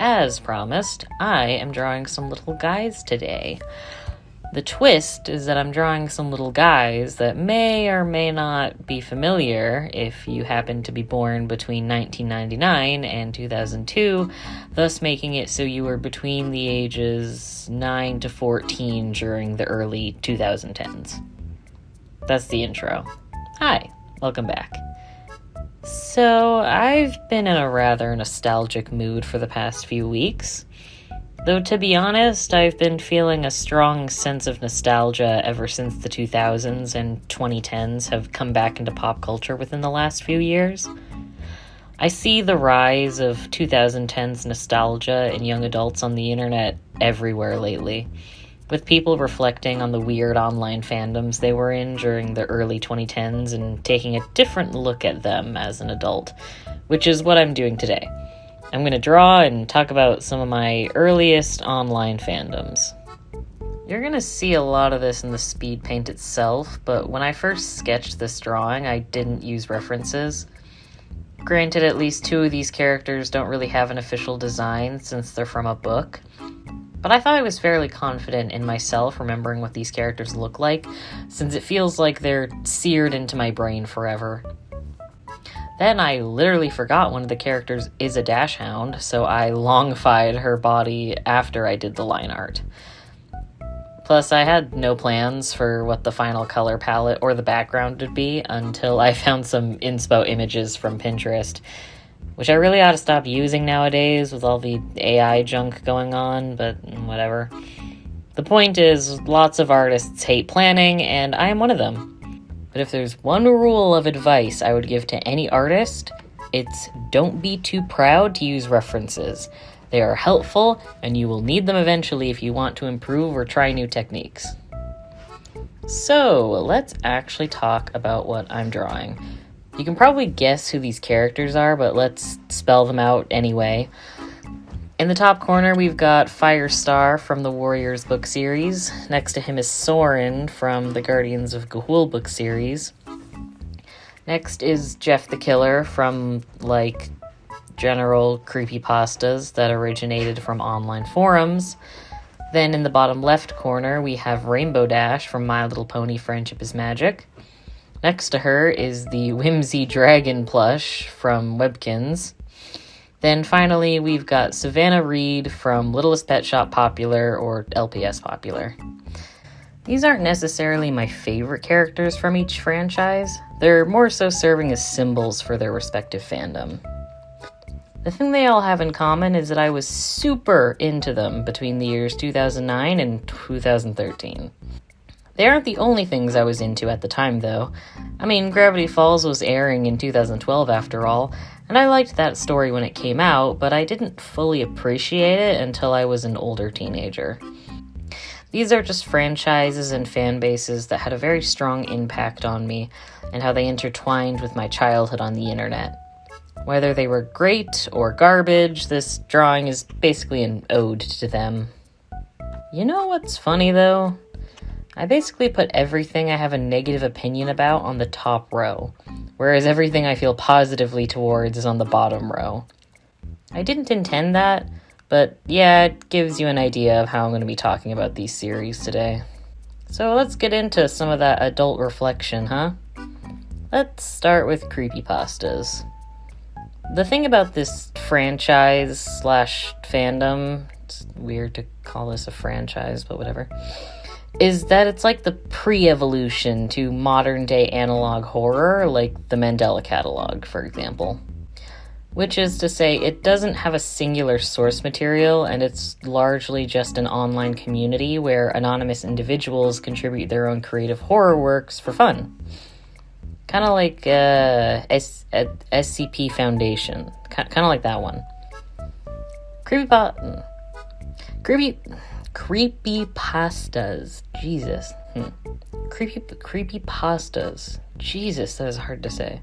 as promised, I am drawing some little guys today. The twist is that I'm drawing some little guys that may or may not be familiar if you happen to be born between 1999 and 2002, thus making it so you were between the ages 9 to 14 during the early 2010s. That's the intro. Hi, welcome back. So, I've been in a rather nostalgic mood for the past few weeks. Though, to be honest, I've been feeling a strong sense of nostalgia ever since the 2000s and 2010s have come back into pop culture within the last few years. I see the rise of 2010s nostalgia in young adults on the internet everywhere lately, with people reflecting on the weird online fandoms they were in during the early 2010s and taking a different look at them as an adult, which is what I'm doing today. I'm going to draw and talk about some of my earliest online fandoms. You're going to see a lot of this in the Speedpaint itself, but when I first sketched this drawing, I didn't use references. Granted, at least two of these characters don't really have an official design since they're from a book, but I thought I was fairly confident in myself remembering what these characters look like, since it feels like they're seared into my brain forever. Then I literally forgot one of the characters is a dash hound, so I longified her body after I did the line art. Plus, I had no plans for what the final color palette or the background would be until I found some inspo images from Pinterest, which I really ought to stop using nowadays with all the AI junk going on, but whatever. The point is, lots of artists hate planning, and I am one of them. But if there's one rule of advice I would give to any artist, it's don't be too proud to use references. They are helpful, and you will need them eventually if you want to improve or try new techniques. So, let's actually talk about what I'm drawing. You can probably guess who these characters are, but let's spell them out anyway. In the top corner, we've got Firestar from the Warriors book series. Next to him is Soren from the Guardians of Ga'Hoole book series. Next is Jeff the Killer from, general creepypastas that originated from online forums. Then in the bottom left corner, we have Rainbow Dash from My Little Pony Friendship is Magic. Next to her is the Whimsy Dragon plush from Webkins. Then finally, we've got Savannah Reed from Littlest Pet Shop Popular or LPS Popular. These aren't necessarily my favorite characters from each franchise. They're more so serving as symbols for their respective fandom. The thing they all have in common is that I was super into them between the years 2009 and 2013. They aren't the only things I was into at the time, though. I mean, Gravity Falls was airing in 2012 after all, and I liked that story when it came out, but I didn't fully appreciate it until I was an older teenager. These are just franchises and fan bases that had a very strong impact on me, and how they intertwined with my childhood on the internet. Whether they were great or garbage, this drawing is basically an ode to them. You know what's funny, though? I basically put everything I have a negative opinion about on the top row, whereas everything I feel positively towards is on the bottom row. I didn't intend that, but yeah, it gives you an idea of how I'm going to be talking about these series today. So let's get into some of that adult reflection, huh? Let's start with creepypastas. The thing about this franchise/fandom, it's weird to call this a franchise, but whatever, is that it's like the pre-evolution to modern-day analog horror, like the Mandela Catalog, for example. Which is to say, it doesn't have a singular source material, and it's largely just an online community where anonymous individuals contribute their own creative horror works for fun. Kind of like SCP Foundation. Kind of like that one. Creepypastas. Jesus. Creepypastas. Jesus, that is hard to say.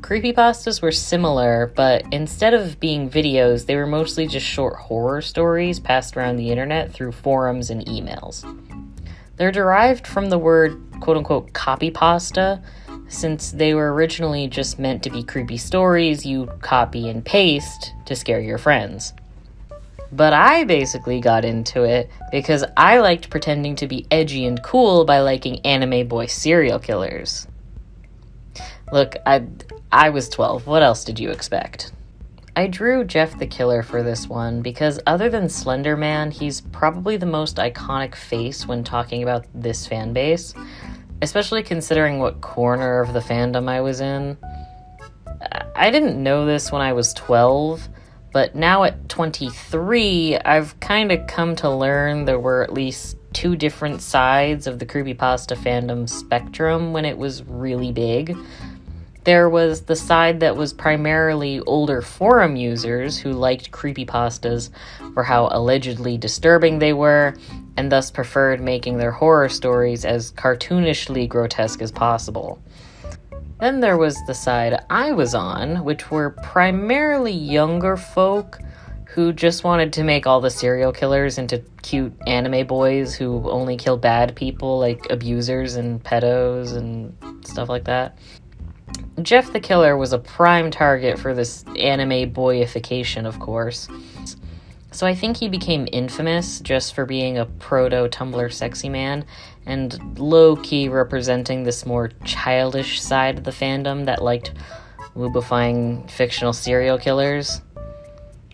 Creepypastas were similar, but instead of being videos, they were mostly just short horror stories passed around the internet through forums and emails. They're derived from the word quote-unquote copypasta, since they were originally just meant to be creepy stories you copy and paste to scare your friends. But I basically got into it because I liked pretending to be edgy and cool by liking anime boy serial killers. Look, I was 12. What else did you expect? I drew Jeff the Killer for this one because other than Slender Man, he's probably the most iconic face when talking about this fan base, especially considering what corner of the fandom I was in. I didn't know this when I was 12, but now at 23, I've kind of come to learn there were at least two different sides of the creepypasta fandom spectrum when it was really big. There was the side that was primarily older forum users who liked creepypastas for how allegedly disturbing they were, and thus preferred making their horror stories as cartoonishly grotesque as possible. Then there was the side I was on, which were primarily younger folk who just wanted to make all the serial killers into cute anime boys who only kill bad people, like abusers and pedos and stuff like that. Jeff the Killer was a prime target for this anime boyification, of course. So I think he became infamous just for being a proto-Tumblr sexy man and low-key representing this more childish side of the fandom that liked woobifying fictional serial killers.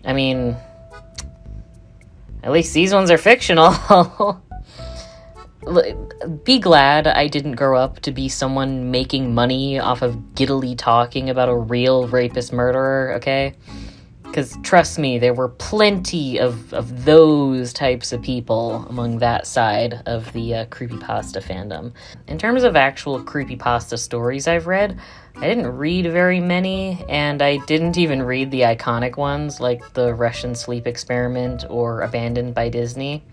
I mean, at least these ones are fictional. Be glad I didn't grow up to be someone making money off of giddily talking about a real rapist murderer, okay? Because trust me, there were plenty of those types of people among that side of the creepypasta fandom. In terms of actual creepypasta stories I've read, I didn't read very many, and I didn't even read the iconic ones like the Russian Sleep Experiment or Abandoned by Disney.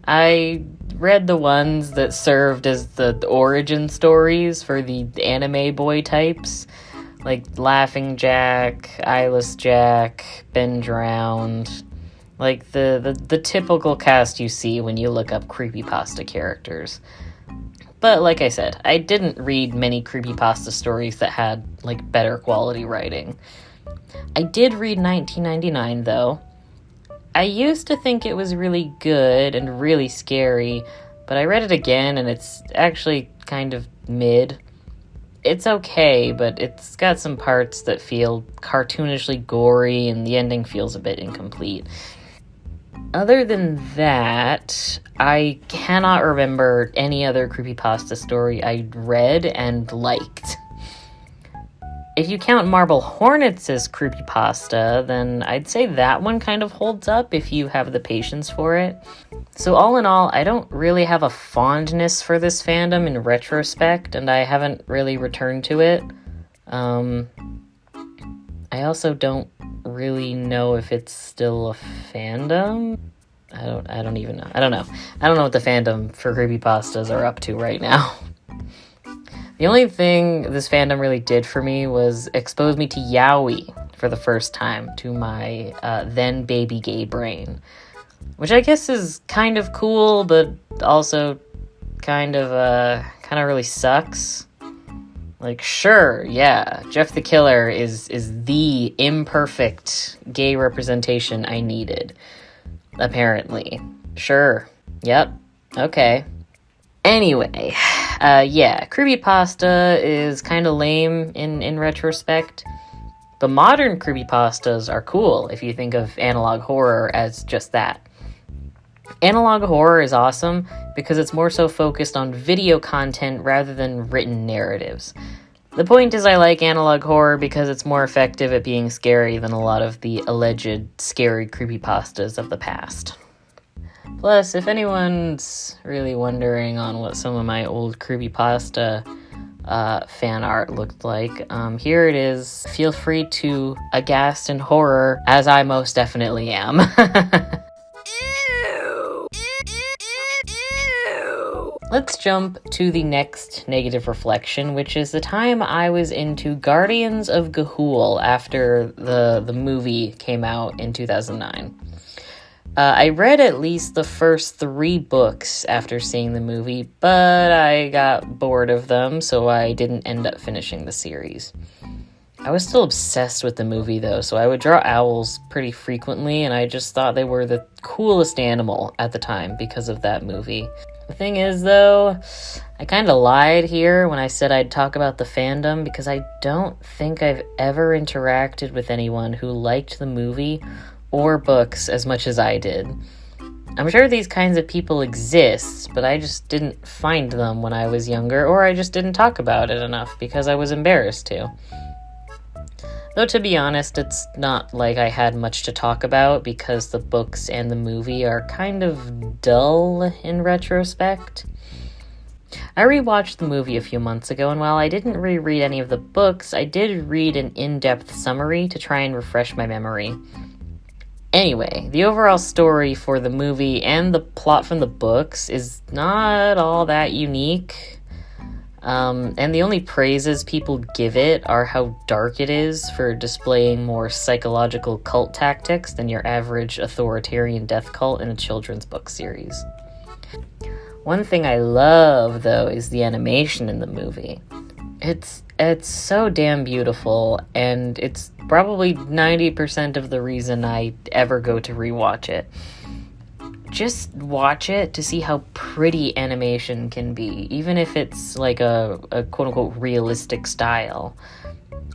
I read the ones that served as the origin stories for the anime boy types, like Laughing Jack, Eyeless Jack, Ben Drowned, like the typical cast you see when you look up creepypasta characters. But like I said, I didn't read many creepypasta stories that had like better quality writing. I did read 1999 though. I used to think it was really good and really scary, but I read it again and it's actually kind of mid. It's okay, but it's got some parts that feel cartoonishly gory and the ending feels a bit incomplete. Other than that, I cannot remember any other creepypasta story I read and liked. If you count Marble Hornets as creepypasta, then I'd say that one kind of holds up if you have the patience for it. So all in all, I don't really have a fondness for this fandom in retrospect, and I haven't really returned to it. I also don't really know if it's still a fandom. I don't even know. I don't know. I don't know what the fandom for creepypastas are up to right now. The only thing this fandom really did for me was expose me to yaoi for the first time to my then baby gay brain, which I guess is kind of cool, but also kind of really sucks. Like, sure, yeah, Jeff the Killer is the imperfect gay representation I needed, apparently. Sure, yep, okay. Anyway, yeah, creepypasta is kind of lame in retrospect, but modern creepypastas are cool if you think of analog horror as just that. Analog horror is awesome because it's more so focused on video content rather than written narratives. The point is I like analog horror because it's more effective at being scary than a lot of the alleged scary creepypastas of the past. Plus, if anyone's really wondering on what some of my old creepypasta fan art looked like, here it is. Feel free to aghast in horror, as I most definitely am. Let's jump to the next negative reflection, which is the time I was into Guardians of Ga'Hoole after the movie came out in 2009. I read at least the first 3 books after seeing the movie, but I got bored of them, so I didn't end up finishing the series. I was still obsessed with the movie though, so I would draw owls pretty frequently, and I just thought they were the coolest animal at the time because of that movie. The thing is though, I kind of lied here when I said I'd talk about the fandom, because I don't think I've ever interacted with anyone who liked the movie or books as much as I did. I'm sure these kinds of people exist, but I just didn't find them when I was younger, or I just didn't talk about it enough because I was embarrassed to. Though, to be honest, it's not like I had much to talk about because the books and the movie are kind of dull in retrospect. I rewatched the movie a few months ago, and while I didn't reread any of the books, I did read an in-depth summary to try and refresh my memory. Anyway, the overall story for the movie and the plot from the books is not all that unique. And the only praises people give it are how dark it is for displaying more psychological cult tactics than your average authoritarian death cult in a children's book series. One thing I love, though, is the animation in the movie. It's so damn beautiful, and it's probably 90% of the reason I ever go to rewatch it. Just watch it to see how pretty animation can be, even if it's like a quote-unquote realistic style.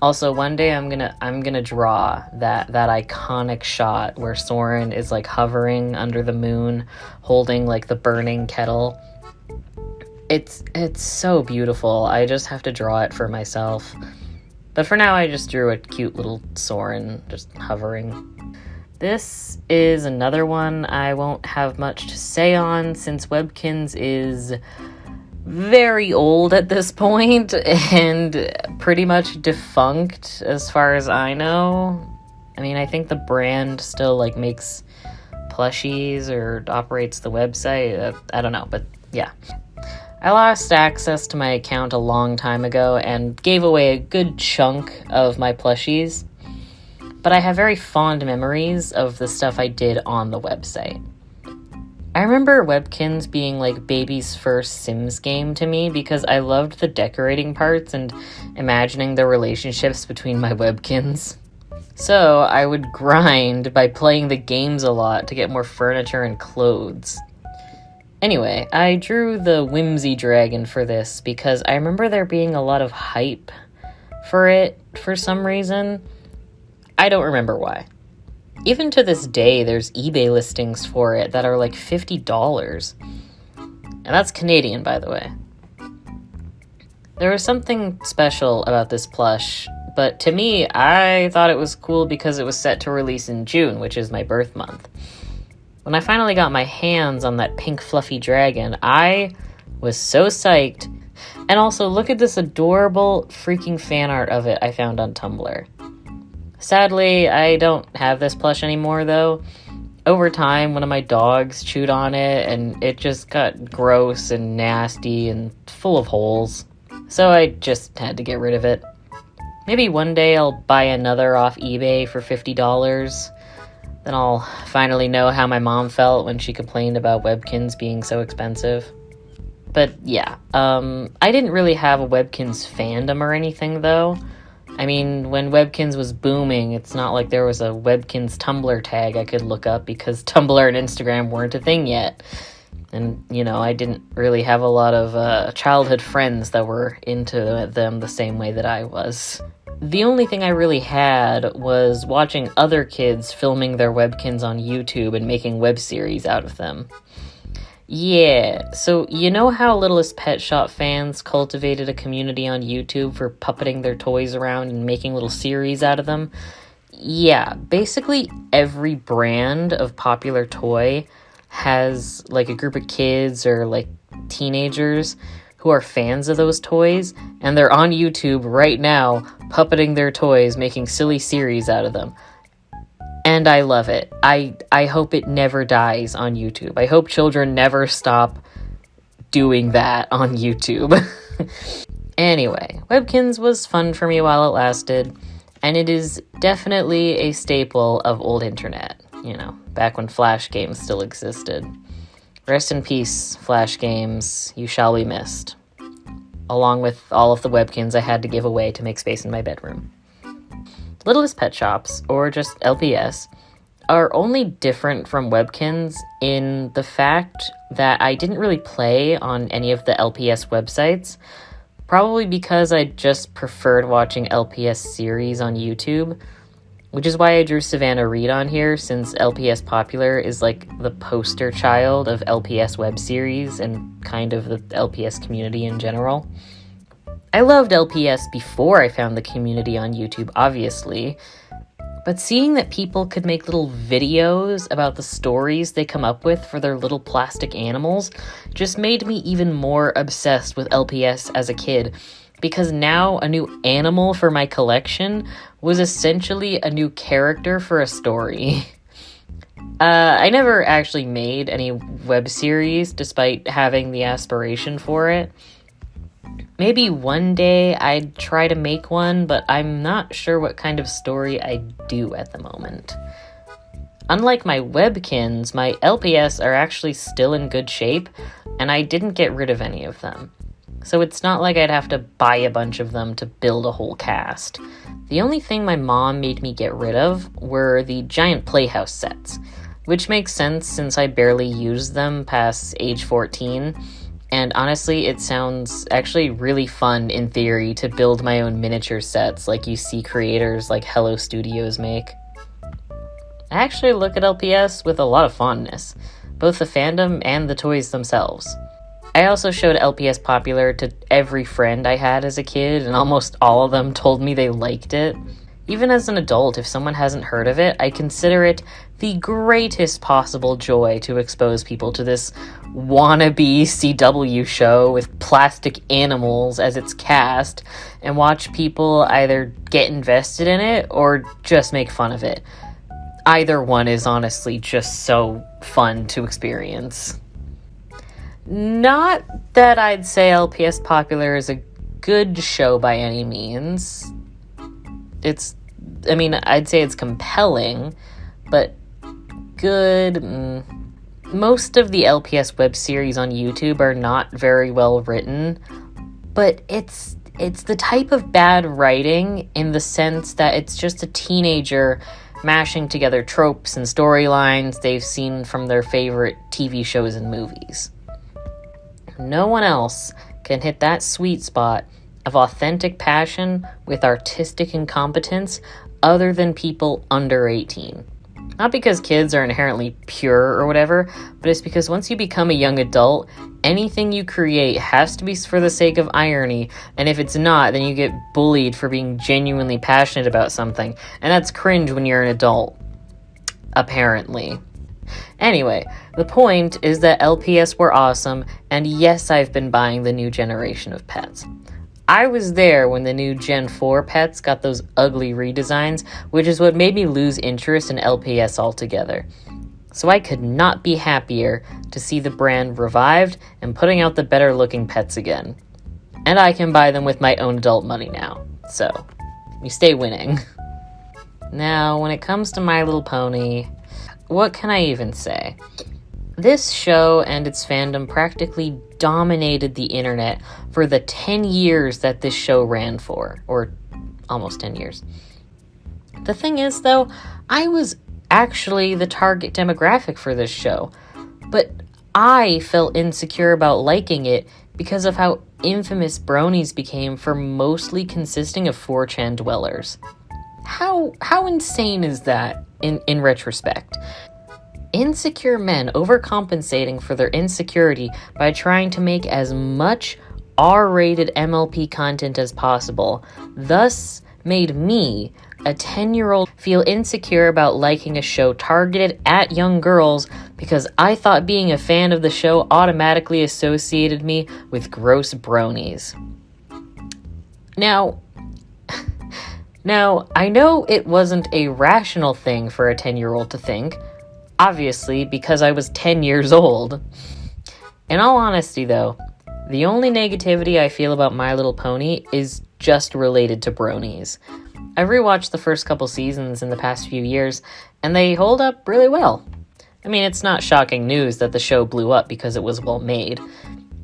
Also, one day I'm gonna draw that iconic shot where Soren is like hovering under the moon, holding like the burning kettle. It's so beautiful. I just have to draw it for myself. But for now, I just drew a cute little Soren just hovering. This is another one I won't have much to say on, since Webkinz is very old at this point and pretty much defunct as far as I know. I mean, I think the brand still like makes plushies or operates the website. I don't know, but yeah. I lost access to my account a long time ago and gave away a good chunk of my plushies. But I have very fond memories of the stuff I did on the website. I remember Webkinz being like baby's first Sims game to me because I loved the decorating parts and imagining the relationships between my Webkinz. So I would grind by playing the games a lot to get more furniture and clothes. Anyway, I drew the Whimsy Dragon for this because I remember there being a lot of hype for it for some reason. I don't remember why. Even to this day, there's eBay listings for it that are like $50. And that's Canadian, by the way. There was something special about this plush, but to me, I thought it was cool because it was set to release in June, which is my birth month. When I finally got my hands on that pink fluffy dragon, I was so psyched. And also, look at this adorable freaking fan art of it I found on Tumblr. Sadly, I don't have this plush anymore, though. Over time, one of my dogs chewed on it, and it just got gross and nasty and full of holes. So I just had to get rid of it. Maybe one day I'll buy another off eBay for $50. Then I'll finally know how my mom felt when she complained about Webkinz being so expensive. But yeah, I didn't really have a Webkinz fandom or anything, though. I mean, when Webkinz was booming, it's not like there was a Webkinz Tumblr tag I could look up because Tumblr and Instagram weren't a thing yet. And, you know, I didn't really have a lot of childhood friends that were into them the same way that I was. The only thing I really had was watching other kids filming their Webkinz on YouTube and making web series out of them. Yeah, so you know how Littlest Pet Shop fans cultivated a community on YouTube for puppeting their toys around and making little series out of them? Yeah, basically every brand of popular toy has like a group of kids or like teenagers who are fans of those toys, and they're on YouTube right now puppeting their toys, making silly series out of them. And I love it. I hope it never dies on YouTube. I hope children never stop doing that on YouTube. Anyway, Webkinz was fun for me while it lasted, and it is definitely a staple of old internet. You know, back when Flash games still existed. Rest in peace, Flash games. You shall be missed. Along with all of the Webkinz I had to give away to make space in my bedroom. Littlest Pet Shops, or just LPS, are only different from Webkinz in the fact that I didn't really play on any of the LPS websites, probably because I just preferred watching LPS series on YouTube, which is why I drew Savannah Reed on here, since LPS Popular is like the poster child of LPS web series and kind of the LPS community in general. I loved LPS before I found the community on YouTube, obviously, but seeing that people could make little videos about the stories they come up with for their little plastic animals just made me even more obsessed with LPS as a kid, because now a new animal for my collection was essentially a new character for a story. I never actually made any web series despite having the aspiration for it. Maybe one day I'd try to make one, but I'm not sure what kind of story I'd do at the moment. Unlike my Webkins, my LPS are actually still in good shape, and I didn't get rid of any of them. So it's not like I'd have to buy a bunch of them to build a whole cast. The only thing my mom made me get rid of were the giant playhouse sets, which makes sense since I barely used them past age 14. And honestly, it sounds actually really fun in theory to build my own miniature sets like you see creators like Hello Studios make. I actually look at LPS with a lot of fondness, both the fandom and the toys themselves. I also showed LPS Popular to every friend I had as a kid, and almost all of them told me they liked it. Even as an adult, if someone hasn't heard of it, I consider it the greatest possible joy to expose people to this wannabe CW show with plastic animals as its cast, and watch people either get invested in it or just make fun of it. Either one is honestly just so fun to experience. Not that I'd say LPS Popular is a good show by any means. I'd say it's compelling, but good. Most of the LPS web series on YouTube are not very well written, but it's the type of bad writing in the sense that it's just a teenager mashing together tropes and storylines they've seen from their favorite TV shows and movies. No one else can hit that sweet spot of authentic passion with artistic incompetence other than people under 18. Not because kids are inherently pure or whatever, but it's because once you become a young adult, anything you create has to be for the sake of irony, and if it's not, then you get bullied for being genuinely passionate about something, and that's cringe when you're an adult. Apparently. Anyway, the point is that LPS were awesome, and yes, I've been buying the new generation of pets. I was there when the new Gen 4 pets got those ugly redesigns, which is what made me lose interest in LPS altogether. So I could not be happier to see the brand revived and putting out the better looking pets again. And I can buy them with my own adult money now, so we stay winning. Now, when it comes to My Little Pony, what can I even say? This show and its fandom practically dominated the internet for the 10 years that this show ran for, or almost 10 years. The thing is, though, I was actually the target demographic for this show, but I felt insecure about liking it because of how infamous bronies became for mostly consisting of 4chan dwellers. How insane is that in retrospect? Insecure men overcompensating for their insecurity by trying to make as much R-rated MLP content as possible, thus made me, a 10-year-old, feel insecure about liking a show targeted at young girls because I thought being a fan of the show automatically associated me with gross bronies. Now, I know it wasn't a rational thing for a 10-year-old to think, obviously, because I was 10 years old. In all honesty, though, the only negativity I feel about My Little Pony is just related to bronies. I rewatched the first couple seasons in the past few years, and they hold up really well. I mean, it's not shocking news that the show blew up because it was well made.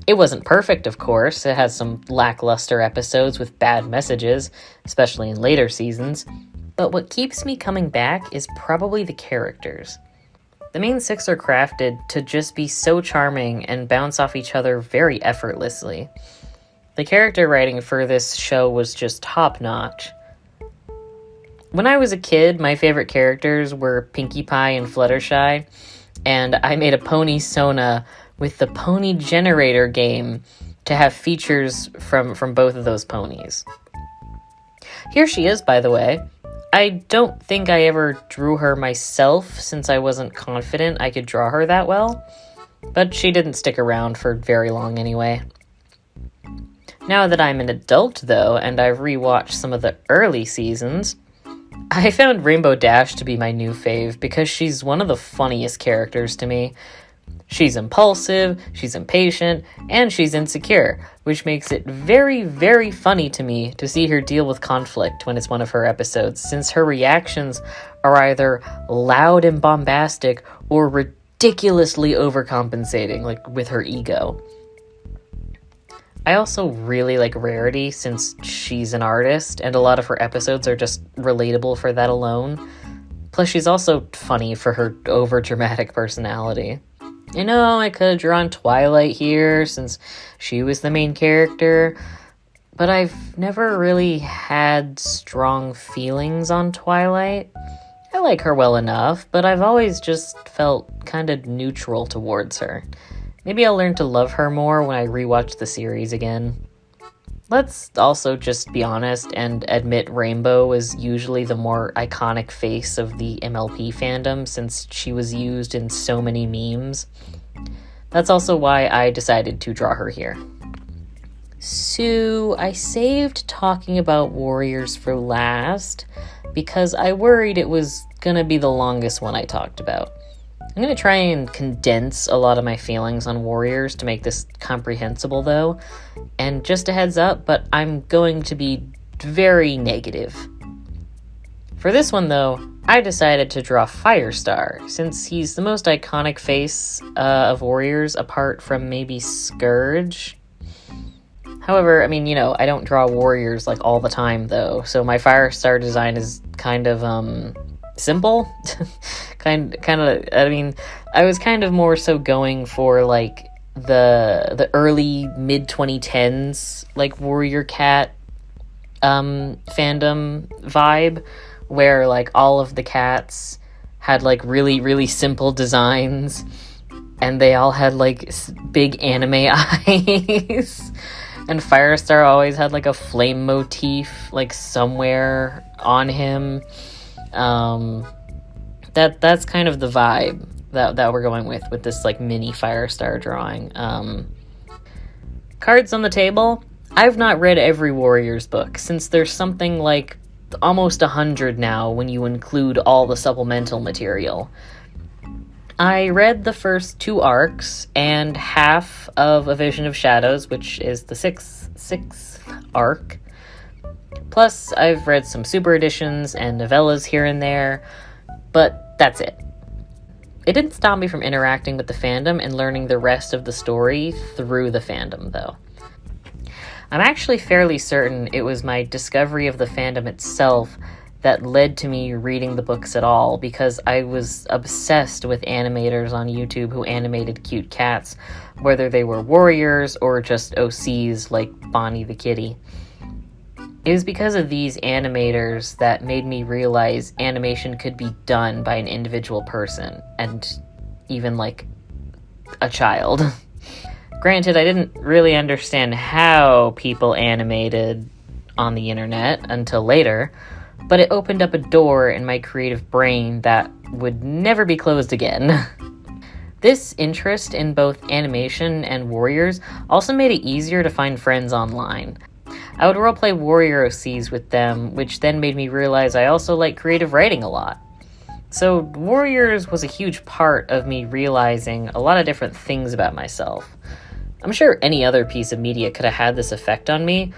It wasn't perfect, of course. It has some lackluster episodes with bad messages, especially in later seasons. But what keeps me coming back is probably the characters. The main 6 are crafted to just be so charming and bounce off each other very effortlessly. The character writing for this show was just top-notch. When I was a kid, my favorite characters were Pinkie Pie and Fluttershy, and I made a pony Sona with the Pony Generator game to have features from both of those ponies. Here she is, by the way. I don't think I ever drew her myself since I wasn't confident I could draw her that well, but she didn't stick around for very long anyway. Now that I'm an adult, though, and I've rewatched some of the early seasons, I found Rainbow Dash to be my new fave because she's one of the funniest characters to me. She's impulsive, she's impatient, and she's insecure, which makes it very, very funny to me to see her deal with conflict when it's one of her episodes, since her reactions are either loud and bombastic or ridiculously overcompensating, like with her ego. I also really like Rarity since she's an artist, and a lot of her episodes are just relatable for that alone. Plus, she's also funny for her over-dramatic personality. I know I could have drawn Twilight here since she was the main character, but I've never really had strong feelings on Twilight. I like her well enough, but I've always just felt kind of neutral towards her. Maybe I'll learn to love her more when I rewatch the series again. Let's also just be honest and admit Rainbow was usually the more iconic face of the MLP fandom since she was used in so many memes. That's also why I decided to draw her here. So I saved talking about Warriors for last because I worried it was gonna be the longest one I talked about. I'm going to try and condense a lot of my feelings on Warriors to make this comprehensible, though. And just a heads up, but I'm going to be very negative. For this one, though, I decided to draw Firestar, since he's the most iconic face of Warriors, apart from maybe Scourge. However, I mean, I don't draw Warriors, like, all the time, though, so my Firestar design is kind of, simple. kind of, I mean, I was kind of more so going for like the early mid 2010s like Warrior Cat fandom vibe, where like all of the cats had like really, really simple designs and they all had like big anime eyes. And Firestar always had like a flame motif like somewhere on him. That's kind of the vibe that we're going with this like mini Firestar drawing. Cards on the table. I've not read every Warriors book since there's something like almost 100 now when you include all the supplemental material. I read the first 2 arcs and half of A Vision of Shadows, which is the sixth arc. Plus, I've read some super editions and novellas here and there, but that's it. It didn't stop me from interacting with the fandom and learning the rest of the story through the fandom, though. I'm actually fairly certain it was my discovery of the fandom itself that led to me reading the books at all, because I was obsessed with animators on YouTube who animated cute cats, whether they were warriors or just OCs like Bonnie the Kitty. It was because of these animators that made me realize animation could be done by an individual person, and even like a child. Granted, I didn't really understand how people animated on the internet until later, but it opened up a door in my creative brain that would never be closed again. This interest in both animation and warriors also made it easier to find friends online. I would roleplay warrior OCs with them, which then made me realize I also like creative writing a lot. So Warriors was a huge part of me realizing a lot of different things about myself. I'm sure any other piece of media could have had this effect on me,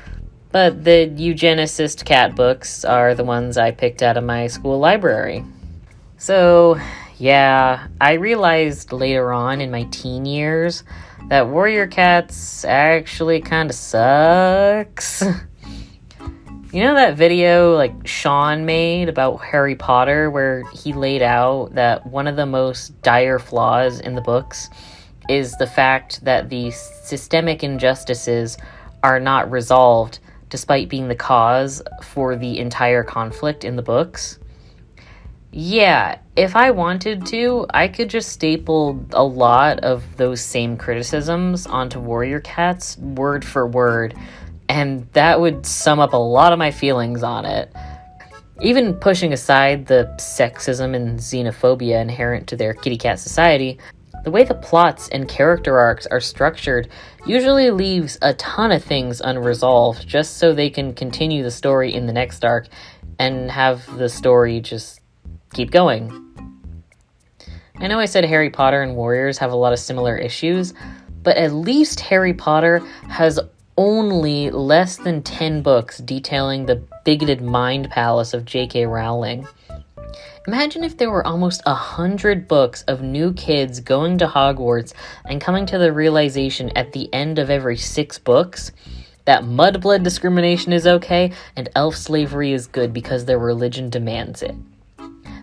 but the eugenicist cat books are the ones I picked out of my school library. So, yeah, I realized later on in my teen years that Warrior Cats actually kind of sucks. You know that video like Sean made about Harry Potter where he laid out that one of the most dire flaws in the books is the fact that the systemic injustices are not resolved despite being the cause for the entire conflict in the books? Yeah, if I wanted to, I could just staple a lot of those same criticisms onto Warrior Cats word for word, and that would sum up a lot of my feelings on it. Even pushing aside the sexism and xenophobia inherent to their kitty cat society, the way the plots and character arcs are structured usually leaves a ton of things unresolved just so they can continue the story in the next arc and have the story just keep going. I know I said Harry Potter and Warriors have a lot of similar issues, but at least Harry Potter has only less than 10 books detailing the bigoted mind palace of J.K. Rowling. Imagine if there were almost 100 books of new kids going to Hogwarts and coming to the realization at the end of every 6 books that mudblood discrimination is okay and elf slavery is good because their religion demands it.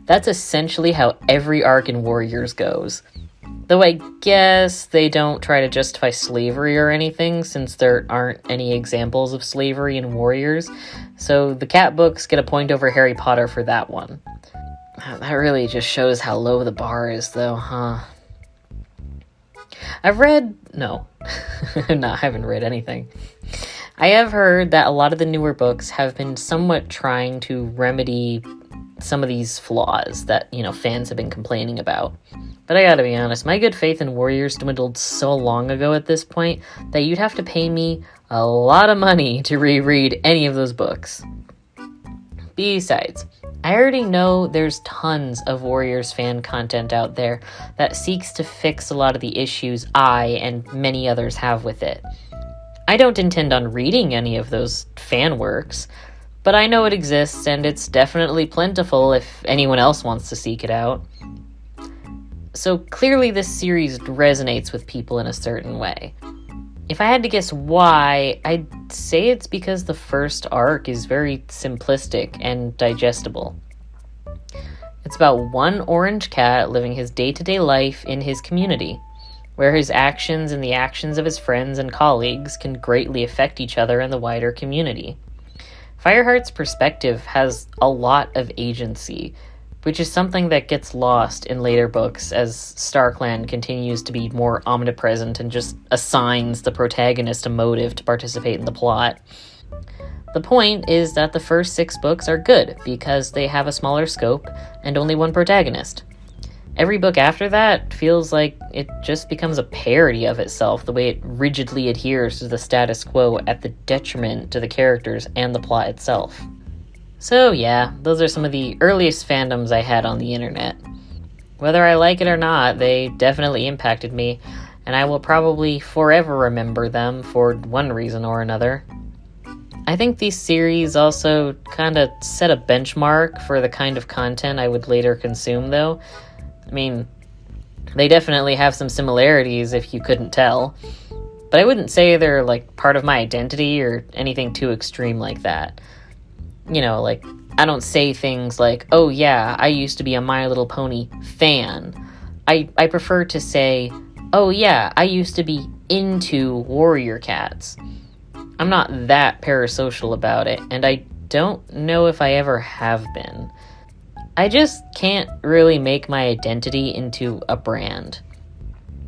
That's essentially how every arc in Warriors goes. Though I guess they don't try to justify slavery or anything, since there aren't any examples of slavery in Warriors, so the cat books get a point over Harry Potter for that one. That really just shows how low the bar is, though, huh? I haven't read anything. I have heard that a lot of the newer books have been somewhat trying to remedy some of these flaws that, fans have been complaining about. But I gotta be honest, my good faith in Warriors dwindled so long ago at this point that you'd have to pay me a lot of money to reread any of those books. Besides, I already know there's tons of Warriors fan content out there that seeks to fix a lot of the issues I and many others have with it. I don't intend on reading any of those fan works, but I know it exists, and it's definitely plentiful if anyone else wants to seek it out. So clearly this series resonates with people in a certain way. If I had to guess why, I'd say it's because the first arc is very simplistic and digestible. It's about one orange cat living his day-to-day life in his community, where his actions and the actions of his friends and colleagues can greatly affect each other and the wider community. Fireheart's perspective has a lot of agency, which is something that gets lost in later books as StarClan continues to be more omnipresent and just assigns the protagonist a motive to participate in the plot. The point is that the first 6 books are good because they have a smaller scope and only one protagonist. Every book after that feels like it just becomes a parody of itself, the way it rigidly adheres to the status quo at the detriment to the characters and the plot itself. So yeah, those are some of the earliest fandoms I had on the internet. Whether I like it or not, they definitely impacted me, and I will probably forever remember them for one reason or another. I think these series also kind of set a benchmark for the kind of content I would later consume, though. I mean, they definitely have some similarities if you couldn't tell, but I wouldn't say they're like part of my identity or anything too extreme like that. I don't say things like, oh yeah, I used to be a My Little Pony fan. I prefer to say, oh yeah, I used to be into Warrior Cats. I'm not that parasocial about it, and I don't know if I ever have been. I just can't really make my identity into a brand.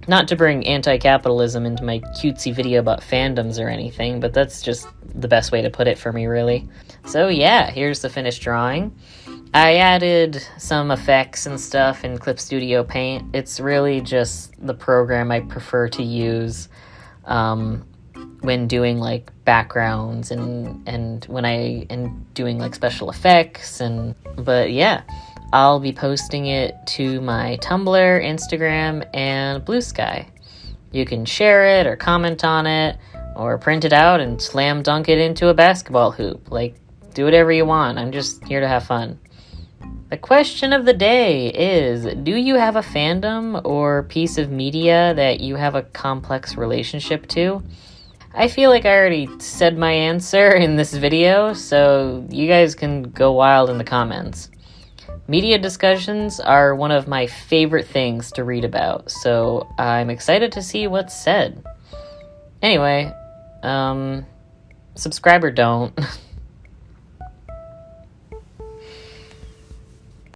Not to bring anti-capitalism into my cutesy video about fandoms or anything, but that's just the best way to put it for me, really. So yeah, here's the finished drawing. I added some effects and stuff in Clip Studio Paint. It's really just the program I prefer to use when doing like backgrounds and when I am doing like special effects. But yeah, I'll be posting it to my Tumblr, Instagram, and Blue Sky. You can share it or comment on it or print it out and slam dunk it into a basketball hoop. Do whatever you want. I'm just here to have fun. The question of the day is, do you have a fandom or piece of media that you have a complex relationship to? I feel like I already said my answer in this video, so you guys can go wild in the comments. Media discussions are one of my favorite things to read about, so I'm excited to see what's said. Anyway, subscribe or don't.